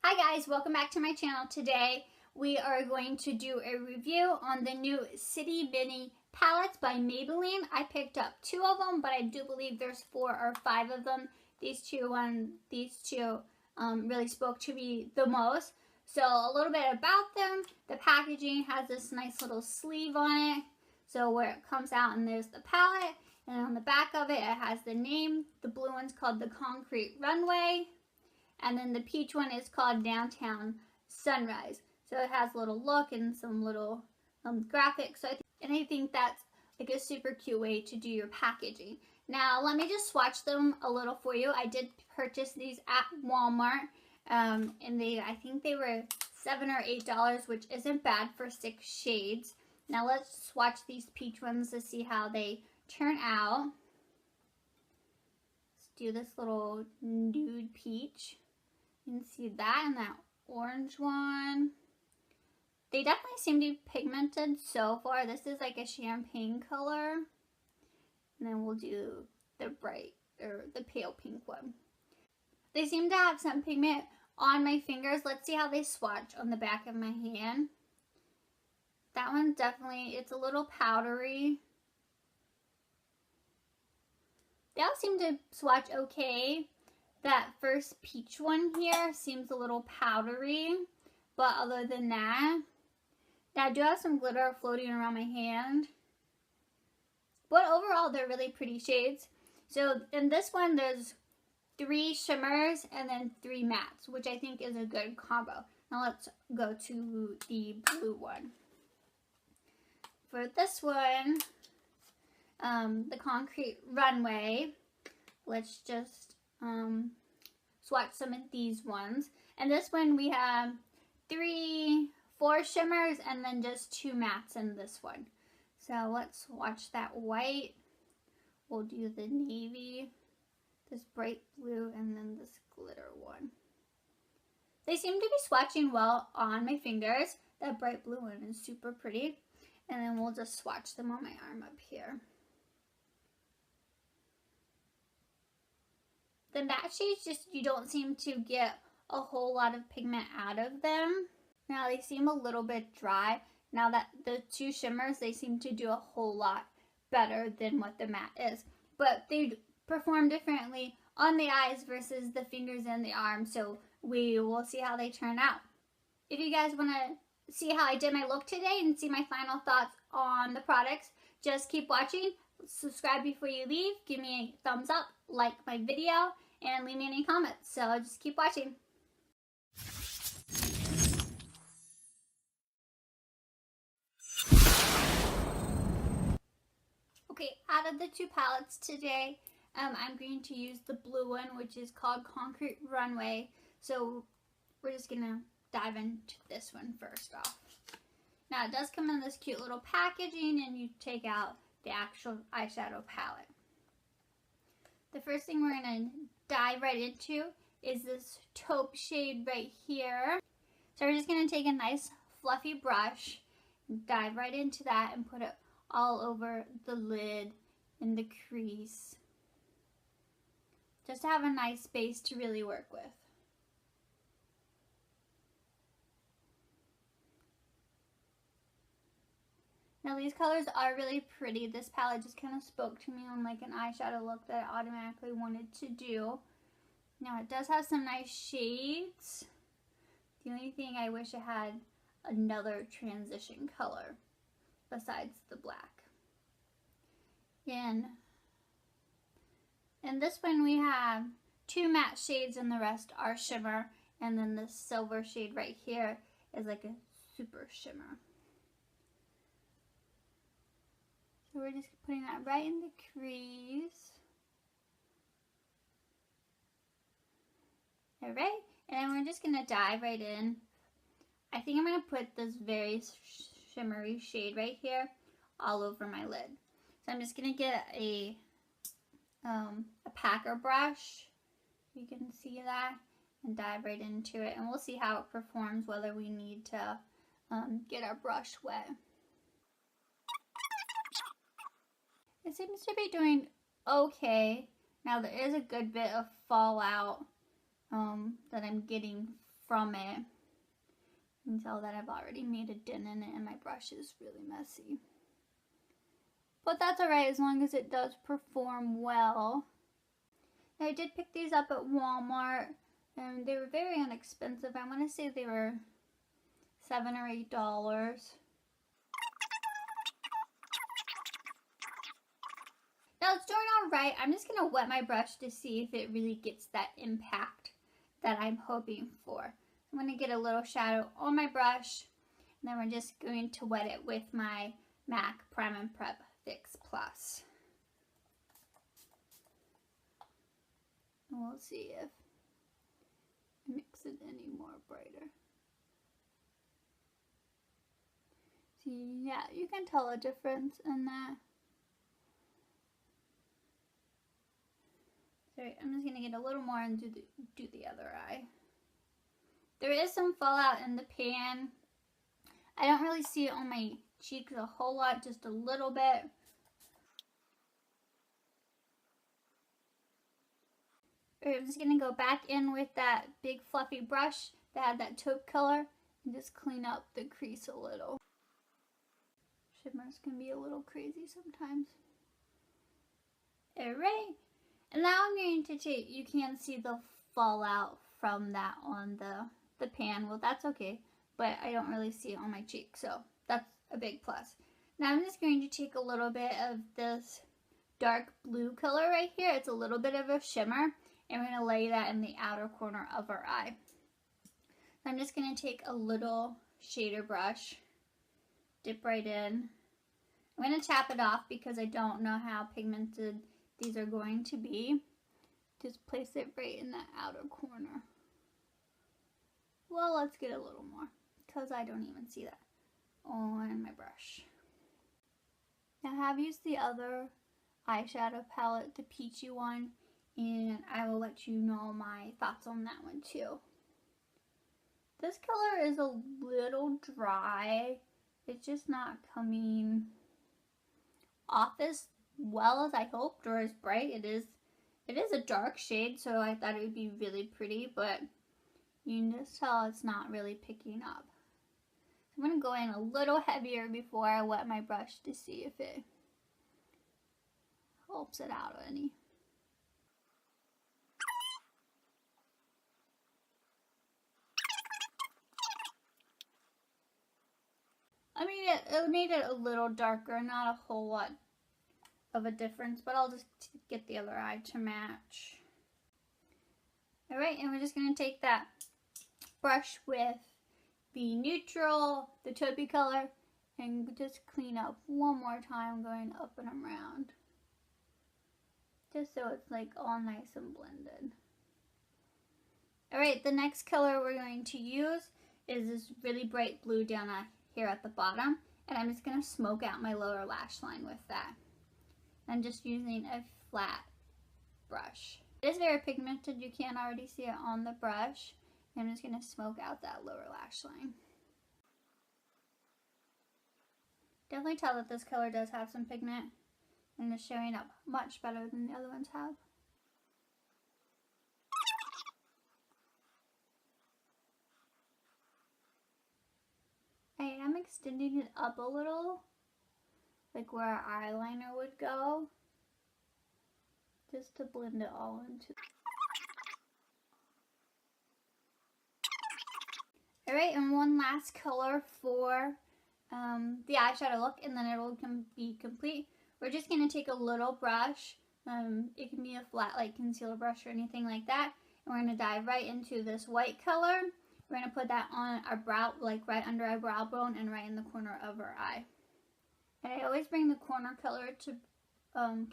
Hi guys, welcome back to my channel. Today we are going to do a review on the new City Mini palettes by Maybelline. I picked up 2 of them, but I do believe there's 4 or 5 of them. These two really spoke to me the most. So a little bit about them. The packaging has this nice little sleeve on it. So where it comes out and there's the palette. And on the back of it, it has the name. The blue one's called the Concrete Runway. And then the peach one is called Downtown Sunrise. So it has a little look and some little graphics. So I think that's like a super cute way to do your packaging. Now let me just swatch them a little for you. I did purchase these at Walmart. And I think they were $7 or $8, which isn't bad for 6 shades. Now let's swatch these peach ones to see how they turn out. Let's do this little nude peach. You can see that and that orange one. They definitely seem to be pigmented so far. This is like a champagne color. And then we'll do the bright or the pale pink one. They seem to have some pigment on my fingers. Let's see how they swatch on the back of my hand. That one definitely, it's a little powdery. They all seem to swatch okay. That first peach one here seems a little powdery, but other than that, I do have some glitter floating around my hand. But overall, they're really pretty shades. So in this one, there's 3 shimmers and then 3 mattes, which I think is a good combo. Now let's go to the blue one. For this one, the Concrete Runway, let's just swatch some of these ones. And this one we have 4 shimmers and then just 2 mattes in this one. So let's swatch that white. We'll do the navy, this bright blue, and then this glitter one. They seem to be swatching well on my fingers. That bright blue one is super pretty. And then we'll just swatch them on my arm up here. The matte shades, just you don't seem to get a whole lot of pigment out of them. Now they seem a little bit dry. Now that the 2 shimmers, they seem to do a whole lot better than what the matte is. But they perform differently on the eyes versus the fingers and the arm. So we will see how they turn out. If you guys want to see how I did my look today and see my final thoughts on the products, just keep watching. Subscribe before you leave. Give me a thumbs up, like my video, and leave me any comments. So just keep watching. Okay, out of the 2 palettes today, I'm going to use the blue one, which is called Concrete Runway. So we're just going to dive into this one first off. Now it does come in this cute little packaging, and you take out the actual eyeshadow palette. The first thing we're going to dive right into is this taupe shade right here. So we're just going to take a nice fluffy brush, dive right into that, and put it all over the lid and the crease, just to have a nice base to really work with. Now these colors are really pretty. This palette just kind of spoke to me on like an eyeshadow look that I automatically wanted to do. Now it does have some nice shades. The only thing I wish it had another transition color besides the black. And in this one we have 2 matte shades and the rest are shimmer. And then this silver shade right here is like a super shimmer. So we're just putting that right in the crease. Alright, and then we're just going to dive right in. I think I'm going to put this very shimmery shade right here all over my lid. So I'm just going to get a packer brush. You can see that. And dive right into it. And we'll see how it performs, whether we need to get our brush wet. It seems to be doing okay. Now there is a good bit of fallout that I'm getting from it. You can tell that I've already made a dent in it and my brush is really messy. But that's alright as long as it does perform well. Now, I did pick these up at Walmart and they were very inexpensive. I want to say they were $7 or $8. Now it's doing alright. I'm just going to wet my brush to see if it really gets that impact that I'm hoping for. I'm going to get a little shadow on my brush and then we're just going to wet it with my MAC Prime and Prep Fix Plus. And we'll see if it makes it any more brighter. See, yeah, you can tell a difference in that. Sorry, I'm just going to get a little more and do the other eye. There is some fallout in the pan. I don't really see it on my cheeks a whole lot, just a little bit. I'm just going to go back in with that big fluffy brush that had that taupe color and just clean up the crease a little. Shimmers can be a little crazy sometimes. Alright, and now I'm going to take, you can see the fallout from that on the pan. Well, that's okay, but I don't really see it on my cheek, so that's a big plus. Now I'm just going to take a little bit of this dark blue color right here. It's a little bit of a shimmer, and we're going to lay that in the outer corner of our eye. I'm just going to take a little shader brush, dip right in. I'm going to tap it off because I don't know how pigmented these are going to be. Just place it right in that outer corner. Well, let's get a little more because I don't even see that on my brush. Now I have used the other eyeshadow palette, the peachy one, and I will let you know my thoughts on that one too. This color is a little dry. It's just not coming off as well as I hoped or as bright. It is a dark shade, so I thought it would be really pretty, but you can just tell it's not really picking up. So I'm going to go in a little heavier before I wet my brush to see if it helps it out any. I mean, it made it a little darker, not a whole lot of a difference, but I'll just get the other eye to match. Alright, and we're just going to take that brush with the neutral, the taupey color, and just clean up one more time, going up and around. Just so it's like all nice and blended. Alright, the next color we're going to use is this really bright blue down here at the bottom, and I'm just going to smoke out my lower lash line with that. I'm just using a flat brush. It is very pigmented, you can already see it on the brush. I'm just going to smoke out that lower lash line. Definitely tell that this color does have some pigment and is showing up much better than the other ones have. I am extending it up a little, like where our eyeliner would go, just to blend it all into. Alright, and one last color for the eyeshadow look, and then it will be complete. We're just going to take a little brush, it can be a flat like concealer brush or anything like that, and we're going to dive right into this white color. We're going to put that on our brow, like right under our brow bone and right in the corner of our eye. And I always bring the corner color to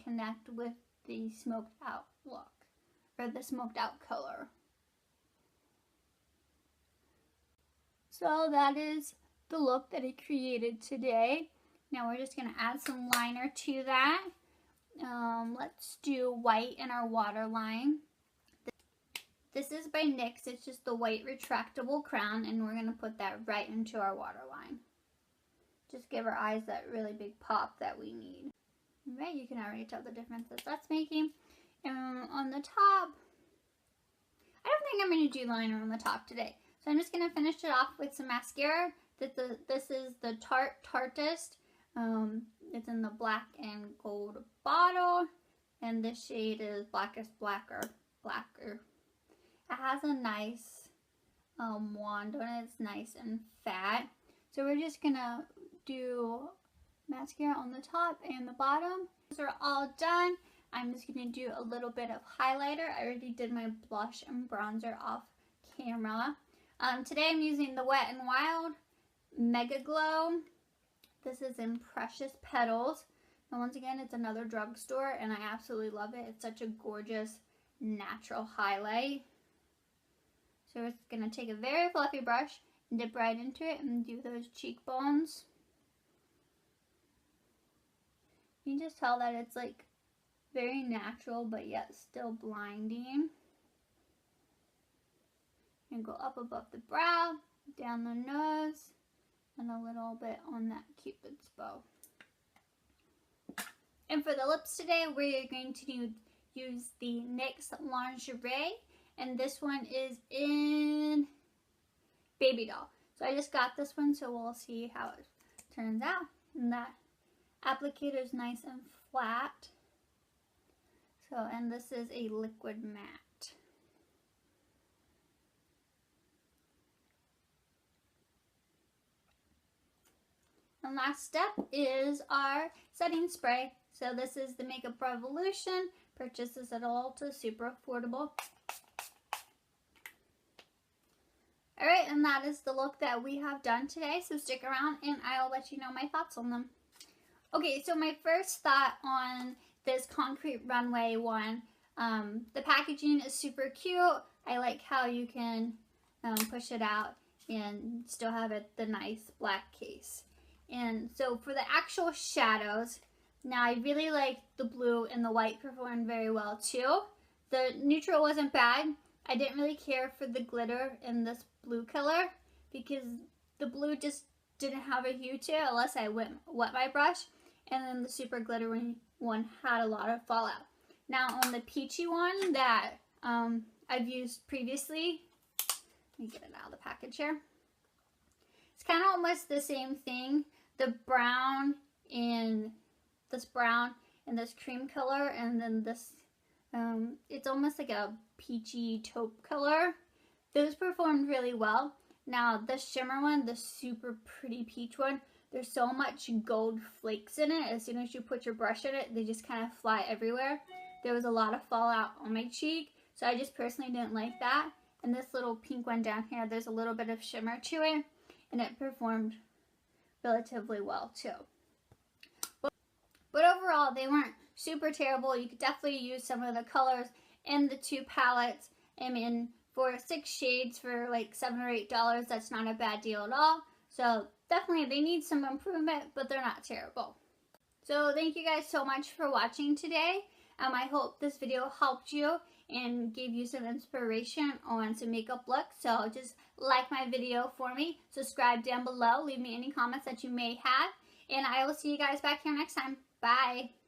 connect with the smoked out look, or the smoked out color. So that is the look that I created today. Now we're just going to add some liner to that. Let's do white in our waterline. This is by NYX. It's just the white retractable crown, and we're going to put that right into our waterline. Just give our eyes that really big pop that we need. Right, you can already tell the difference that that's making. And on the top, I don't think I'm going to do liner on the top today. So I'm just going to finish it off with some mascara. This is the Tarte Tarteist. It's in the black and gold bottle. And this shade is Blackest Blacker. It has a nice wand on it. It's nice and fat. So we're just going to do mascara on the top and the bottom. These are all done. I'm just going to do a little bit of highlighter. I already did my blush and bronzer off camera. Today I'm using the Wet n Wild MegaGlow. This is in Precious Petals. And once again, it's another drugstore, and I absolutely love it. It's such a gorgeous natural highlight. So we're just going to take a very fluffy brush and dip right into it and do those cheekbones. You can just tell that it's like very natural, but yet still blinding. And go up above the brow, down the nose, and a little bit on that Cupid's bow. And for the lips today, we're going to use the NYX Lingerie, and this one is in Baby Doll. So I just got this one, so we'll see how it turns out. And that applicator is nice and flat. So, and this is a liquid matte. And last step is our setting spray. So this is the Makeup Revolution. Purchased this at Ulta, super affordable. Alright, and that is the look that we have done today. So stick around and I'll let you know my thoughts on them. Okay, so my first thought on this Concrete Runway one. The packaging is super cute. I like how you can push it out and still have it the nice black case. And so for the actual shadows, now I really like the blue and the white performed very well too. The neutral wasn't bad. I didn't really care for the glitter in this blue color because the blue just didn't have a hue to it unless I wet my brush. And then the super glittery one had a lot of fallout. Now on the peachy one that I've used previously, let me get it out of the package here. It's kind of almost the same thing. The brown and this cream color, and then this, it's almost like a peachy taupe color. Those performed really well. Now the shimmer one, the super pretty peach one, there's so much gold flakes in it. As soon as you put your brush in it, they just kind of fly everywhere. There was a lot of fallout on my cheek, so I just personally didn't like that. And this little pink one down here, there's a little bit of shimmer to it, and it performed relatively well too. But overall, they weren't super terrible. You could definitely use some of the colors in the two palettes. I mean, for 6 shades for like $7 or $8, that's not a bad deal at all. So definitely they need some improvement, but they're not terrible. So thank you guys so much for watching today. I hope this video helped you and gave you some inspiration on some makeup looks. So just like my video for me, subscribe down below, leave me any comments that you may have, and I will see you guys back here next time. Bye!